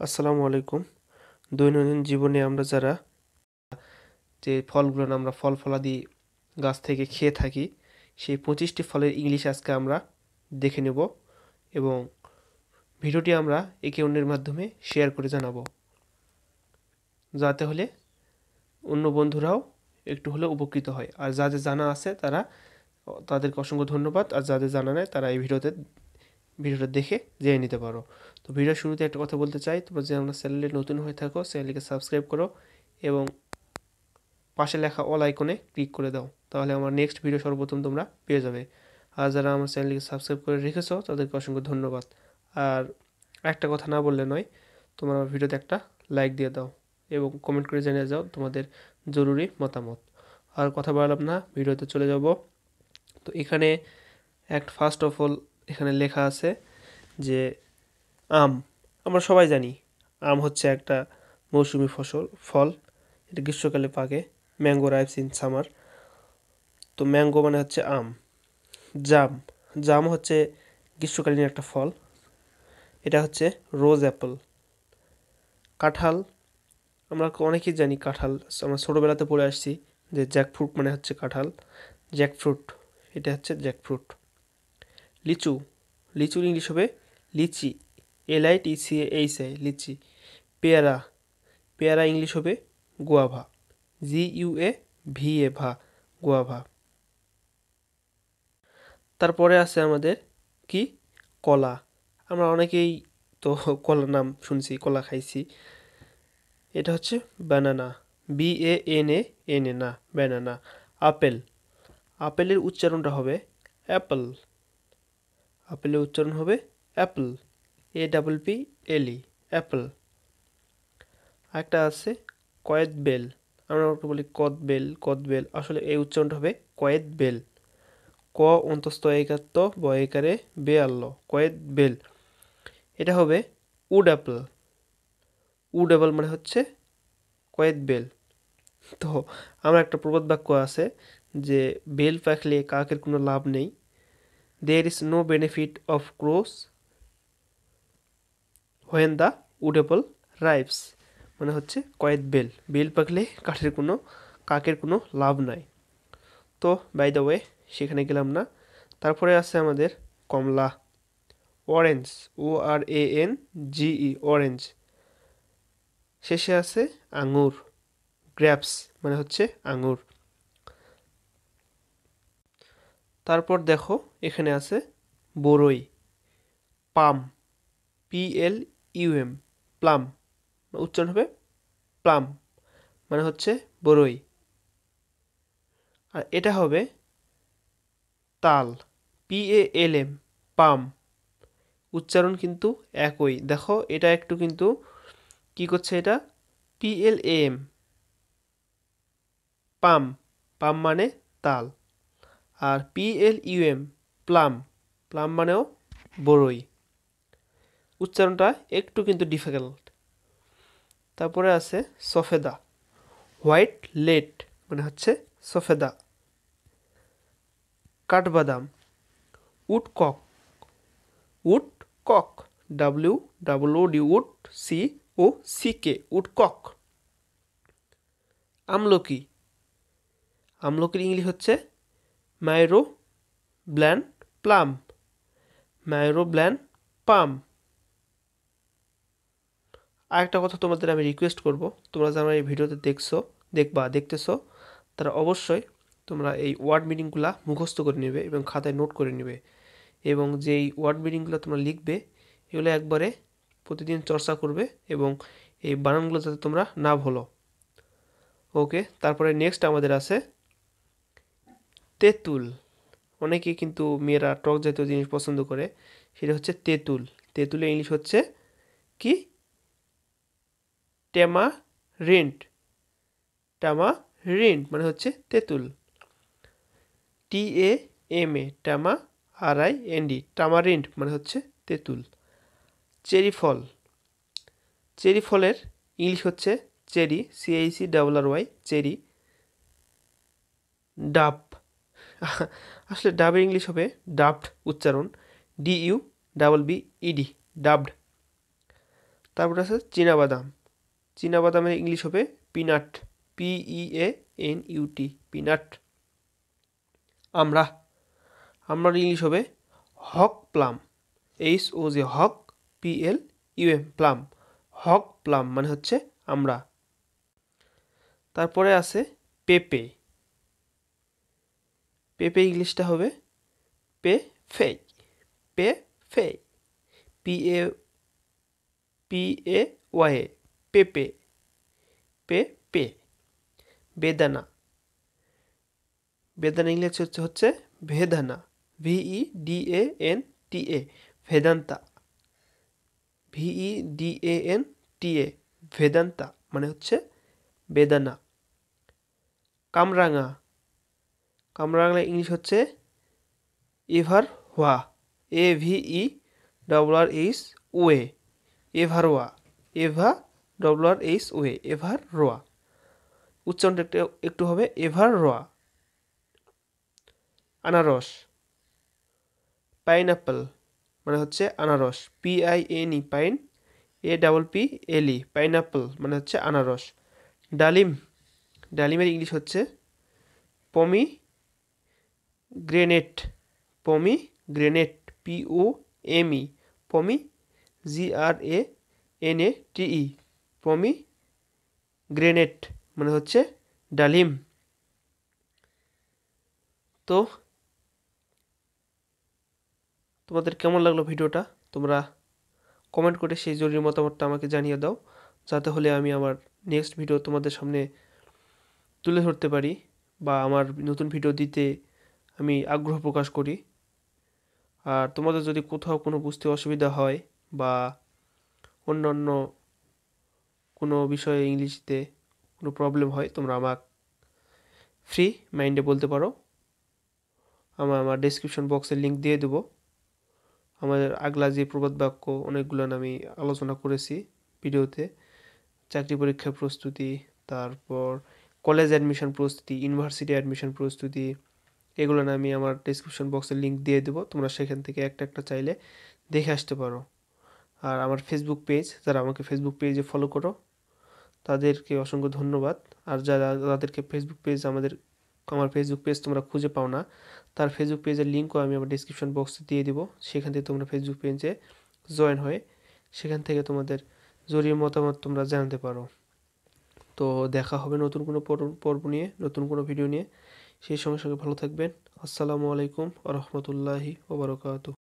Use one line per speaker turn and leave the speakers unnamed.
আসসালামু আলাইকুম। দৈনন্দিন জীবনে আমরা যারা যে ফলগুলো আমরা ফলাদি গাছ থেকে খেয়ে থাকি, সেই 25টি ফলের ইংলিশ আজকে আমরা দেখে নেব এবং ভিডিওটি আমরা একে অন্যের মাধ্যমে শেয়ার করে জানাবো, যাতে হলে অন্য বন্ধুরাও একটু হলেও উপকৃত হয়। আর যাদের জানা আছে তাদেরকে অসংখ্য ধন্যবাদ, আর যাদের জানা নেই তারা এই ভিডিওটা দেখে জেনে নিতে পারো। তো ভিডিওর শুরুতে একটা কথা বলতে চাই, তোমরা যে আমরা চ্যানেলে নতুন হয়ে থাকো চ্যানেলটিকে সাবস্ক্রাইব করো এবং পাশে লেখা অল আইকনে ক্লিক করে দাও, তাহলে আমার নেক্সট ভিডিও সর্বপ্রথম তোমরা পেয়ে যাবে। আর যারা আমার চ্যানেলটিকে সাবস্ক্রাইব করে রেখেছো তাদেরকে অসংখ্য ধন্যবাদ। আর একটা কথা না বললে নয়, তোমরা আমার ভিডিওতে একটা লাইক দিয়ে দাও এবং কমেন্ট করে জানিয়ে যাও তোমাদের জরুরি মতামত। আর কথা বললাম না, ভিডিওতে চলে যাব। তো এখানে ফার্স্ট অফ অল এখানে লেখা আছে যে আম। আমরা সবাই জানি আম হচ্ছে একটা মৌসুমি ফল, এটা গ্রীষ্মকালে পাকে। Mango ripes in summer. তো ম্যাঙ্গো মানে হচ্ছে আম। জাম, জাম হচ্ছে গ্রীষ্মকালীন একটা ফল, এটা হচ্ছে রোজ অ্যাপল। কাঁঠাল, আমরা অনেকেই জানি কাঁঠাল, আমরা ছোটোবেলাতে পড়ে আসছি যে জ্যাকফ্রুট মানে হচ্ছে কাঁঠাল, জ্যাকফ্রুট, এটা হচ্ছে জ্যাকফ্রুট। লিচু, লিচুর ইংলিশ হবে লিচি, LITCHI, লিচি। পেয়ারা, পেয়ারা ইংলিশ হবে গুয়াভা, GUAVA, ভা, গুয়াভা। তারপরে আছে আমাদের কি, কলা। আমরা অনেকেই তো কলার নাম শুনছি, কলা খাইছি। এটা হচ্ছে ব্যানানা, BANANA, না ব্যানানা। আপেল, আপেলের উচ্চারণটা হবে অ্যাপল, আপেলের উচ্চারণ হবে অ্যাপল, APPLE, অ্যাপল। একটা আছে কয়েদ বেল, আমরা বলি কদবেল, কদবেল, আসলে এই উচ্চারণটা হবে কয়েদ বেল, ক অন্তস্থ একাত্ত বয়কারে বে আল্ল, কয়েদ বেল। এটা হবে উড অ্যাপল, উড অ্যাপল মানে হচ্ছে কয়েদ বেল। তো আমার একটা প্রবাদ বাক্য আছে যে বেল পাকলে কাকের কোনো লাভ নেই, there is no benefit of crows when the wood apple ripes, মানে হচ্ছে কয়েদ বেল, বেল পাকলে কাকের কোনো লাভ নাই। তো বাই দ্য ওয়ে সেখানে গেলাম না। তারপরে আছে আমাদের কমলা, অরেঞ্জ, ORANGE, অরেঞ্জ। শেষে আছে আঙুর, গ্র্যাপস, মানে হচ্ছে আঙুর। তারপর দেখো এখানে আছে বরই, পাম, PLUM, প্লাম, উচ্চারণ হবে প্লাম, মানে হচ্ছে বরই। আর এটা হবে তাল, PALM, পাম, উচ্চারণ কিন্তু একই। দেখো এটা একটু কিন্তু কি করছে, এটা PLAM, পাম, পাম মানে তাল। আর PLUM, প্লাম, প্লাম মানেও বরই, উচ্চারণটা একটু কিন্তু ডিফিকাল্ট। তারপরে আছে সফেদা, হোয়াইট লেট, মানে হচ্ছে সফেদা। কাঠবাদাম, woodcock, woodcock, WOOD, COCK, woodcock. আমলকি, আমলকির ইংলিশ হচ্ছে মাইরো ব্ল্যান প্লাম, মাইরো ব্ল্যান পাম। আরেকটা কথা তোমাদের আমি রিকোয়েস্ট করব, তোমরা যারা এই ভিডিওতে দেখতেছো তারা অবশ্যই তোমরা এই ওয়ার্ড মিনিংগুলো মুখস্থ করে নেবে এবং খাতায় নোট করে নেবে, এবং যেই ওয়ার্ড মিনিংগুলো তোমরা লিখবে এগুলো একবারে প্রতিদিন চর্চা করবে এবং এই বানানগুলো যাতে তোমরা না ভুলো। ওকে, তারপরে নেক্সট আমাদের আছে তেঁতুল। অনেকে কিন্তু মেয়েরা টক জাতীয় জিনিস পছন্দ করে, সেটা হচ্ছে তেঁতুল। তেঁতুলের ইংলিশ হচ্ছে কি, ট্যামারিন্ড, ট্যামারিন্ড মানে হচ্ছে তেঁতুল, TAMA, TAMARIND, টামারিন্ড মানে হচ্ছে তেঁতুল। চেরি ফল, চেরি ফলের ইংলিশ হচ্ছে চেরি, CHERRY, চেরি। ডাব, আসলে ডাবের ইংলিশ হবে ডাবড, উচ্চারণ DUBBED, ডাবড। তারপরে আছে চীনাবাদাম। চীনাবাদামের ইংলিশ হবে পিনাট, PEANUT, পিনাট। আমড়া, আমড়ার ইংলিশ হবে হক প্লাম, HOG, হক PLUM, প্লাম। হক প্লাম মানে হচ্ছে আমড়া। তারপরে আছে পেঁপে। পেঁপে ইংলিশটা হবে পেফে, পেফে, PAPAYA, পেঁপে, পেঁপে। বেদানা, বেদানা ইংলিশ হচ্ছে ভেদানা, VEDANTA, ভেদান্তা, VEDANTA, ভেদান্তা মানে হচ্ছে বেদানা। কামরাঙা, কামরাঙা ইংলিশ হচ্ছে এভারওয়া, AVERRHOA, এভারওয়া, EVARRHOA, এভারওয়া। উচ্চারণটা একটু হবে এভারওয়া। আনারস, পাইনঅ্যাপল মানে হচ্ছে আনারস, PINE, পাইন, APPLE, পাইনঅ্যাপল মানে হচ্ছে আনারস। ডালিম, ডালিমের ইংলিশ হচ্ছে পমি গ্রেনেট, পমি গ্রেনেট, POME, পমি, GRANATE, পমি গ্রেনেট মানে হচ্ছে ডালিম। তো তোমাদের কেমন লাগলো ভিডিওটা? তোমরা কমেন্ট করে সেই জরুরি মতামতটা আমাকে জানিয়ে দাও, যাতে হলে আমি আমার নেক্সট ভিডিও তোমাদের সামনে তুলে ধরতে পারি, বা আমার নতুন ভিডিও দিতে আমি আগ্রহ প্রকাশ করি। আর তোমাদের যদি কোথাও কোনো বুঝতে অসুবিধা হয়, বা অন্যান্য কোনো বিষয়ে ইংলিশতে কোনো প্রবলেম হয়, তোমরা আমাকে ফ্রি মাইন্ডে বলতে পারো। আমার ডেসক্রিপশন বক্সে লিঙ্ক দিয়ে দেবো। আমাদের আগলা যে প্রবাদ বাক্য অনেকগুলো আমি আলোচনা করেছি ভিডিওতে, চাকরি পরীক্ষার প্রস্তুতি, তারপর কলেজ অ্যাডমিশন প্রস্তুতি, ইউনিভার্সিটি অ্যাডমিশন প্রস্তুতি, এগুলো আমি আমার ডেসক্রিপশন বক্সে লিঙ্ক দিয়ে দেবো। তোমরা সেখান থেকে একটা একটা চাইলে দেখে আসতে পারো। আর আমার ফেসবুক পেজ, যারা আমাকে ফেসবুক পেজে ফলো করো তাদেরকে অসংখ্য ধন্যবাদ। আর যাদেরকে ফেসবুক পেজ আমার ফেসবুক পেজ তোমরা খুঁজে পাও না, তার ফেসবুক পেজের লিঙ্কও আমি আমার ডিসক্রিপশন বক্সে দিয়ে দিব। সেখান থেকে তোমরা ফেসবুক পেজে জয়েন হয়ে সেখান থেকে তোমাদের জরুরি মতামত তোমরা জানাতে পারো। তো দেখা হবে নতুন কোনো পর্ব নিয়ে, নতুন কোনো ভিডিও নিয়ে। সেই সঙ্গে সঙ্গে ভালো থাকবেন। আসসালামু আলাইকুম ওয়া রাহমাতুল্লাহি ওয়া বারাকাতুহু।